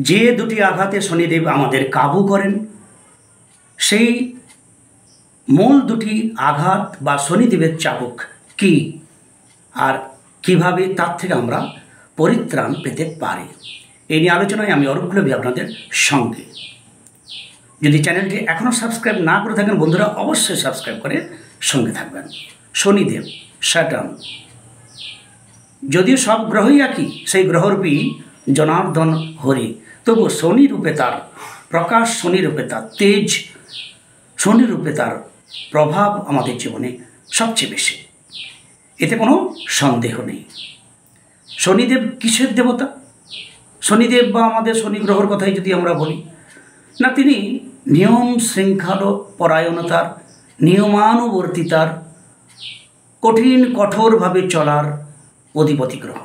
যে দুটি আঘাতে শনিদেব আমাদের কাবু করেন, সেই মূল দুটি আঘাত বা শনিদেবের চাবুক কি, আর কিভাবে তার থেকে আমরা পরিত্রাণ পেতে পারি, এই নিয়ে আলোচনায় আমি অরূপ গ্লোবী আপনাদের সঙ্গে। যদি চ্যানেলটি এখনও সাবস্ক্রাইব না করে থাকেন বন্ধুরা, অবশ্যই সাবস্ক্রাইব করে সঙ্গে থাকবেন। শনিদেব, স্যাটার্ন, যদিও সব গ্রহই একই, সেই গ্রহরূপী জনার্দন হরি, তবু শনি রূপে তার প্রকাশ, শনি রূপে তার তেজ, শনি রূপে তার প্রভাব আমাদের জীবনে সবচেয়ে বেশি, এতে কোনো সন্দেহ নেই। শনিদেব কিসের দেবতা? শনিদেব বা আমাদের শনি গ্রহর কথাই যদি আমরা বলি, না তিনি নিয়ম শৃঙ্খল পরায়ণতার, নিয়মানুবর্তিতার, কঠিন কঠোরভাবে চলার অধিপতি গ্রহ।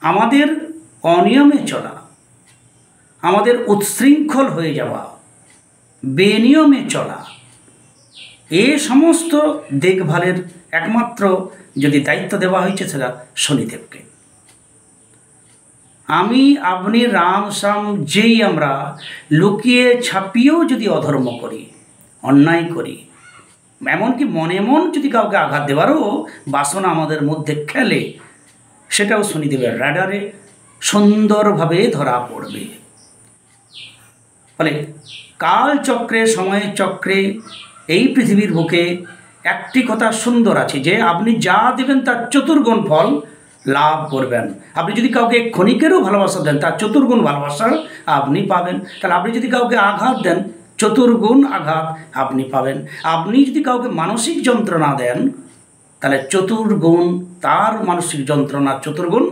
আমাদের অনিয়মে চলা, আমাদের উচ্ছৃঙ্খল হয়ে যাওয়া, বেনিয়মে চলা, এ সমস্ত দেখভালের একমাত্র যদি দায়িত্ব দেওয়া হয়েছে সেটা শনিদেবকে। আমি, আপনি, রাম, শ্যাম যেই আমরা লুকিয়ে ছাপিয়েও যদি অধর্ম করি, অন্যায় করি, এমনকি মনে মন যদি কাউকে আঘাত দেওয়ারও বাসনা আমাদের মধ্যে খেলে, সেটাও শনিদেবের রাডারে সুন্দরভাবে ধরা পড়বে। ফলে কালচক্রে, সময়ের চক্রে এই পৃথিবীর বুকে একটি কথা সুন্দর আছে যে আপনি যা দেবেন তার চতুর্গুণ ফল লাভ করবেন। আপনি যদি কাউকে ক্ষণিকেরও ভালোবাসা দেন, তার চতুর্গুণ ভালোবাসা আপনি পাবেন। তাহলে আপনি যদি কাউকে আঘাত দেন, চতুর্গুণ আঘাত আপনি পাবেন। আপনি যদি কাউকে মানসিক যন্ত্রণা দেন, তাহলে চতুর্গুণ তার মানসিক যন্ত্রণার চতুর্গুণ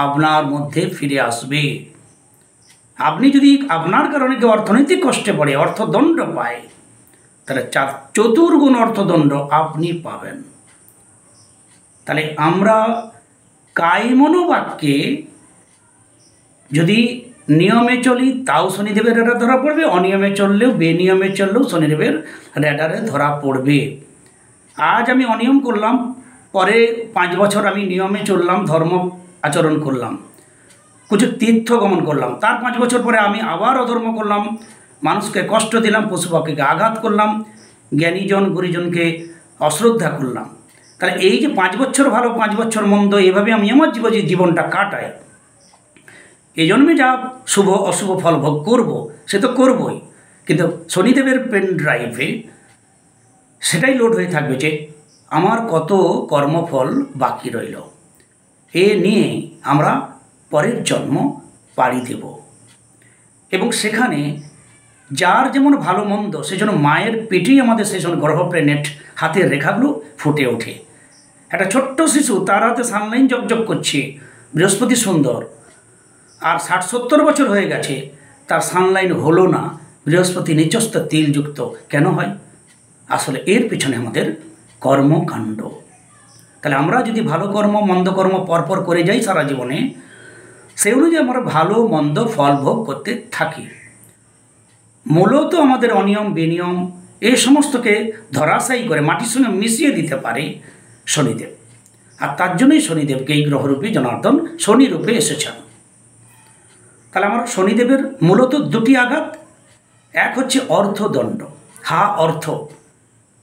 আপনার মধ্যে ফিরে আসবে। আপনি যদি আপনার কারণে কেউ অর্থনৈতিক কষ্টে পড়ে, অর্থদণ্ড পায়, তাহলে চতুর্গুণ অর্থদণ্ড আপনি পাবেন। তাহলে আমরা কায়মনোবাক্যে যদি নিয়মে চলি তাও শনিদেবের রেডারে ধরা পড়বে, অনিয়মে চললেও, বেনিয়মে চললেও শনিদেবের রেডারে ধরা পড়বে। আজ আমি অনিয়ম করলাম, পরে 5 বছর আমি নিয়মে চললাম, ধর্ম আচরণ করলাম, কিছু তীর্থ গমন করলাম, তার 5 বছর পরে আমি আবার অধর্ম করলাম, মানুষকে কষ্ট দিলাম, পশু পাখিকে আঘাত করলাম, জ্ঞানীজন গুরুজনকে অশ্রদ্ধা করলাম। তাহলে এই যে 5 বছর ভালো, 5 বছর মন্দ, এভাবে আমি আমার জীবনটা কাটাই। এই জন্মে যা শুভ অশুভ ফল ভোগ করব, সে তো করবই, কিন্তু শনিদেবের পেন ড্রাইভে সেটাই লোড হয়ে থাকবে যে আমার কত কর্মফল বাকি রইল। এ নিয়ে আমরা পরের জন্ম পাড়ি দেব, এবং সেখানে যার যেমন ভালো মন্দ, সেজন্য মায়ের পেটেই আমাদের সেই সময় গ্রহ প্ল্যানেট হাতের রেখাগুলো ফুটে ওঠে। একটা ছোট্ট শিশু, তার হাতে সানলাইন জকজক করছে, বৃহস্পতি সুন্দর, আর 60-70 বছর হয়ে গেছে, তার সানলাইন হলো না, বৃহস্পতি নিচস্থ তিলযুক্ত কেন হয়? আসলে এর পিছনে আমাদের কর্মকাণ্ড। তাহলে আমরা যদি ভালো কর্ম মন্দ কর্ম পরপর করে যাই সারা জীবনে, সেই অনুযায়ী আমরা ভালো মন্দ ফল ভোগ করতে থাকি। মূলত আমাদের অনিয়ম বেনিয়ম এই সমস্তকে ধরাশায়ী করে মাটির সঙ্গে মিশিয়ে দিতে পারে শনিদেব, আর তার জন্যই শনিদেবকে এই গ্রহরূপী জনার্দন শনি রূপে এসেছেন। তাহলে আমার শনিদেবের মূলত দুটি আঘাত, এক হচ্ছে অর্থদণ্ড, অর্থ।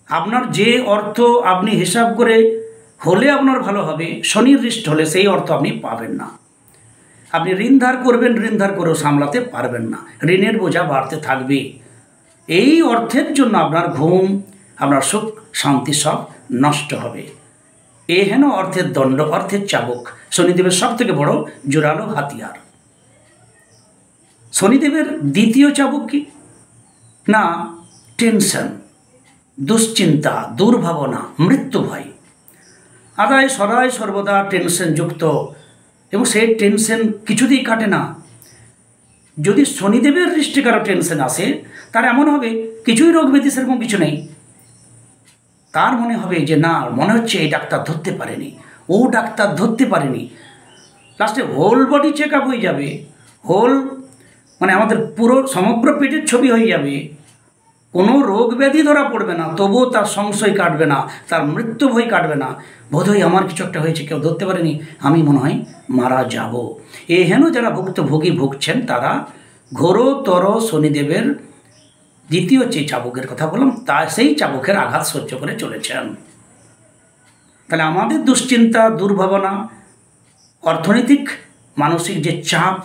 আপনার যে অর্থ আপনি হিসাব করে হলে আপনার ভালো হবে, শনির হৃষ্ট হলে সেই অর্থ আপনি পাবেন না। আপনি ঋণ ধার করবেন, ঋণ ধার করেও সামলাতে পারবেন না, ঋণের বোঝা বাড়তে থাকবে। এই অর্থের জন্য আপনার ঘুম, আপনার সুখ শান্তি সব নষ্ট হবে। এ হেন অর্থের দণ্ড, অর্থের চাবুক শনিদেবের সব থেকে বড় জোরালো হাতিয়ার। শনিদেবের দ্বিতীয় চাবুক কি না? টেনশন, দুশ্চিন্তা, দুর্ভাবনা, মৃত্যু ভয়। আদায় সদায় সর্বদা টেনশন যুক্ত, এবং সেই টেনশন কিছুতেই কাটে না। যদি শনিদেবের দৃষ্টি কারো টেনশন আসে, তার এমন হবে কিছুই রোগ ব্যাধি সেরকম কিছু নেই, তার মনে হবে যে না, মনে হচ্ছে এই ডাক্তার ধরতে পারেনি, ও ডাক্তার ধরতে পারেনি। লাস্টে হোল বডি চেক আপ হয়ে যাবে, হোল মানে আমাদের পুরো সমগ্র পেটের ছবি হয়ে যাবে, কোনো রোগ ব্যাধি ধরা পড়বে না, তবুও তার সংশয় কাটবে না, তার মৃত্যু ভয় কাটবে না। বোধহয় আমার কিছু একটা হয়েছে, কেউ ধরতে পারেনি, আমি মনে হয় মারা যাব। হেন যারা ভুক্তভোগী ভুগছেন তারা ঘোরতর শনিদেবের দ্বিতীয় যে চাবুকের কথা বললাম তা সেই চাবুকের আঘাত সহ্য করে চলেছেন। তাহলে আমাদের দুশ্চিন্তা, দুর্ভাবনা, অর্থনৈতিক মানসিক যে চাপ,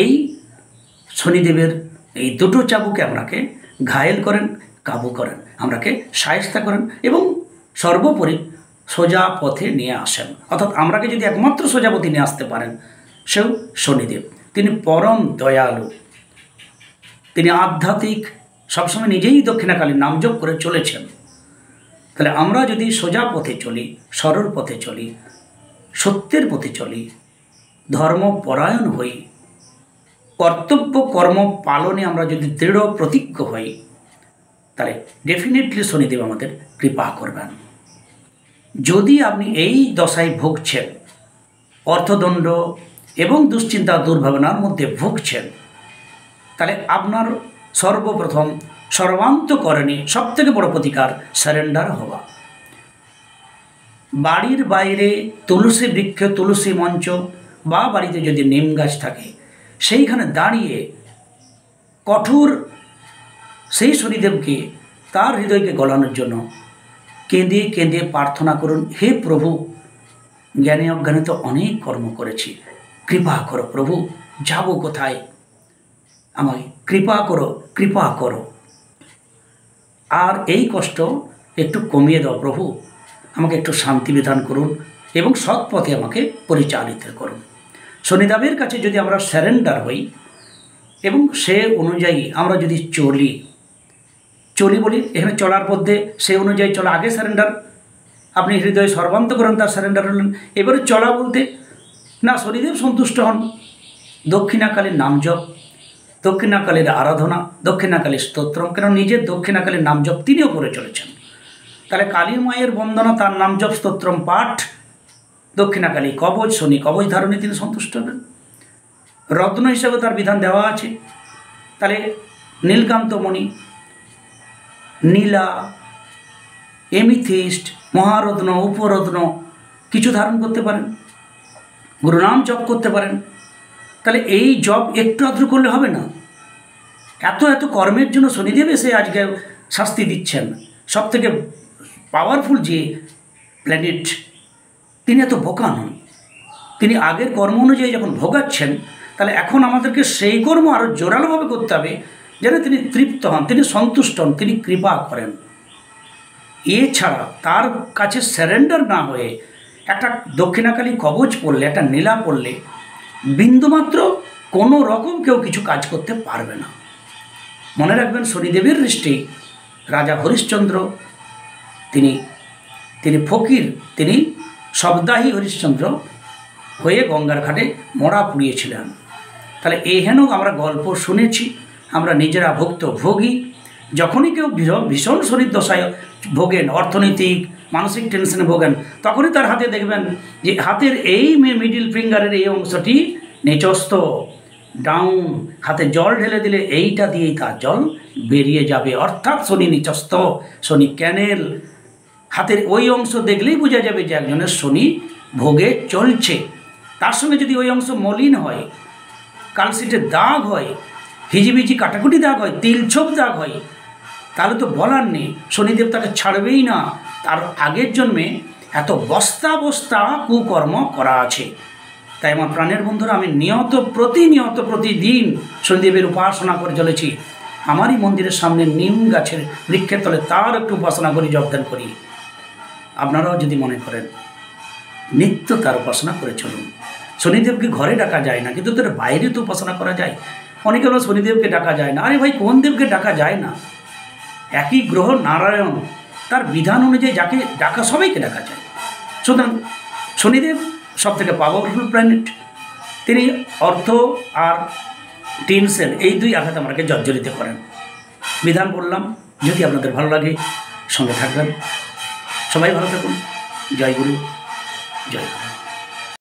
এই শনিদেবের এই দুটো চাবুকে আপনাকে ঘায়েল করেন, কাবু করেন, আমরাকে শায়েস্তা করেন এবং সর্বোপরি সোজা পথে নিয়ে আসেন। অর্থাৎ আমরাকে যদি একমাত্র সোজা পথে নিয়ে আসতে পারেন সেও শনিদেব। তিনি পরম দয়ালু, তিনি আধ্যাত্মিক, সবসময় নিজেই দক্ষিণাকালীর নাম জপ করে চলেছেন। তাহলে আমরা যদি সোজা পথে চলি, সরল পথে চলি, সত্যের পথে চলি, ধর্মপরায়ণ হই, কর্তব্য কর্ম পালনে আমরা যদি দৃঢ় প্রতিজ্ঞ হই, তাহলে ডেফিনেটলি শনিদেব আমাদের কৃপা করবেন। যদি আপনি এই দশায় ভুগছেন, অর্থদণ্ড এবং দুশ্চিন্তা দুর্ভাবনার মধ্যে ভুগছেন, তাহলে আপনার সর্বপ্রথম সর্বান্তকরণে সবথেকে বড় প্রতিকার সারেন্ডার হওয়া। বাড়ির বাইরে তুলসী বৃক্ষ, তুলসী মঞ্চ বা বাড়িতে যদি নিম গাছ থাকে সেইখানে দাঁড়িয়ে কঠোর সেই শনিদেবকে তার হৃদয়কে গলানোর জন্য কেঁদে কেঁদে প্রার্থনা করুন, হে প্রভু, জ্ঞানে অজ্ঞানে তো অনেক কর্ম করেছি, কৃপা করো প্রভু, যাব কোথায়, আমায় কৃপা করো, কৃপা করো। আর এই কষ্ট একটু কমিয়ে দাও প্রভু, আমাকে একটু শান্তি বিধান করুন এবং সৎ পথে আমাকে পরিচালিত করুন। শনিদেবের কাছে যদি আমরা সারেন্ডার হই এবং সে অনুযায়ী আমরা যদি চলি বলি, এখানে চলার মধ্যে সে অনুযায়ী চলা, আগে সারেন্ডার, আপনি হৃদয়ে সর্বান্তকরণ তার সারেন্ডার হলেন। এবারে চলা বলতে না শনিদেব সন্তুষ্ট হন, দক্ষিণাকালীর নাম জপ, দক্ষিণাকালীর আরাধনা, দক্ষিণাকালীর স্তোত্রম, কেন নিজের দক্ষিণাকালীর নাম জপ তিনিও করে চলেছেন। তাহলে কালী মায়ের বন্দনা, তার নাম জপ, স্তোত্রম পাঠ, দক্ষিণাকালী কবচ, শনি কবচ ধারণে তিনি সন্তুষ্ট হবেন। রত্ন হিসাবে তার বিধান দেওয়া আছে। তাহলে নীলকান্তমণি, নীলা, এমিথিস্ট, মহারত্ন, উপরত্ন কিছু ধারণ করতে পারেন, গুরুনাম জপ করতে পারেন। তাহলে এই জপ একটু আধটু করলে হবে না, এত এত কর্মের জন্য শনিদেব এসে আজকে শাস্তি দিচ্ছেন। সব থেকে পাওয়ারফুল যে প্ল্যানেট, তিনি এত বোকা নন। তিনি আগের কর্ম অনুযায়ী যখন ভোগাচ্ছেন, তাহলে এখন আমাদেরকে সেই কর্ম আরও জোরালোভাবে করতে হবে যেন তিনি তৃপ্ত হন, তিনি সন্তুষ্ট হন, তিনি কৃপা করেন। এছাড়া তার কাছে সারেন্ডার না হয়ে একটা দক্ষিণাকালী কবচ পড়লে, একটা নীলা পড়লে বিন্দুমাত্র কোনো রকম কেউ কিছু কাজ করতে পারবে না। মনে রাখবেন, শনিদেবের দৃষ্টি রাজা হরিশ্চন্দ্র, তিনি ফকির, তিনি শব্দাহী হরিশ্চন্দ্র হয়ে গঙ্গার ঘাটে মরা পুড়িয়েছিলেন। তাহলে হেন আমরা গল্প শুনেছি, আমরা নিজেরা ভুক্তভোগী। যখনই কেউ ভীষণ শরীর দশায় ভোগেন, অর্থনৈতিক মানসিক টেনশনে ভোগেন, তখনই তার হাতে দেখবেন যে হাতের এই মিডিল ফিঙ্গারের এই অংশটি নিচস্থ, ডাউন, হাতে জল ঢেলে দিলে এইটা দিয়েই তার জল বেরিয়ে যাবে। অর্থাৎ শনি নিচস্থ, শনি ক্যানেল। হাতের ওই অংশ দেখলেই বোঝা যাবে যে একজনের শনি ভোগে চলছে। তার সঙ্গে যদি ওই অংশ মলিন হয়, কালশিটের দাগ হয়, হিজিবিজি কাটাকুটি দাগ হয়, তিলছোপ দাগ হয়, তাহলে তো বলার নেই, শনিদেব তাকে ছাড়বেই না। তার আগের জন্মে এত বস্তা বস্তা কুকর্ম করা আছে। তাই আমার প্রাণের বন্ধুরা, আমি প্রতিদিন শনিদেবের উপাসনা করে চলেছি। আমারই মন্দিরের সামনে নিম গাছের বৃক্ষের তলে তার একটু উপাসনা করি, জপদান করি। আপনারাও যদি মনে করেন, নিত্য তার উপাসনা করে চলুন। শনিদেবকে ঘরে ডাকা যায় না, কিন্তু তার বাইরে তো উপাসনা করা যায়। অনেকে হলো শনিদেবকে ডাকা যায় না। আরে ভাই, কোন দেবকে ডাকা যায় না? একই গ্রহ নারায়ণ, তার বিধান অনুযায়ী যাকে ডাকা সবাইকে ডাকা যায়। সুতরাং শনিদেব সব থেকে পাওয়ারফুল প্ল্যানেট। তিনি অর্থ আর টেনশন এই দুই আঘাত আমাকে জর্জরিত করেন। বিধান বললাম, যদি আপনাদের ভালো লাগে সঙ্গে থাকবেন। সবাই ভালো থাকুন। জয় গুরু, জয় গুরু।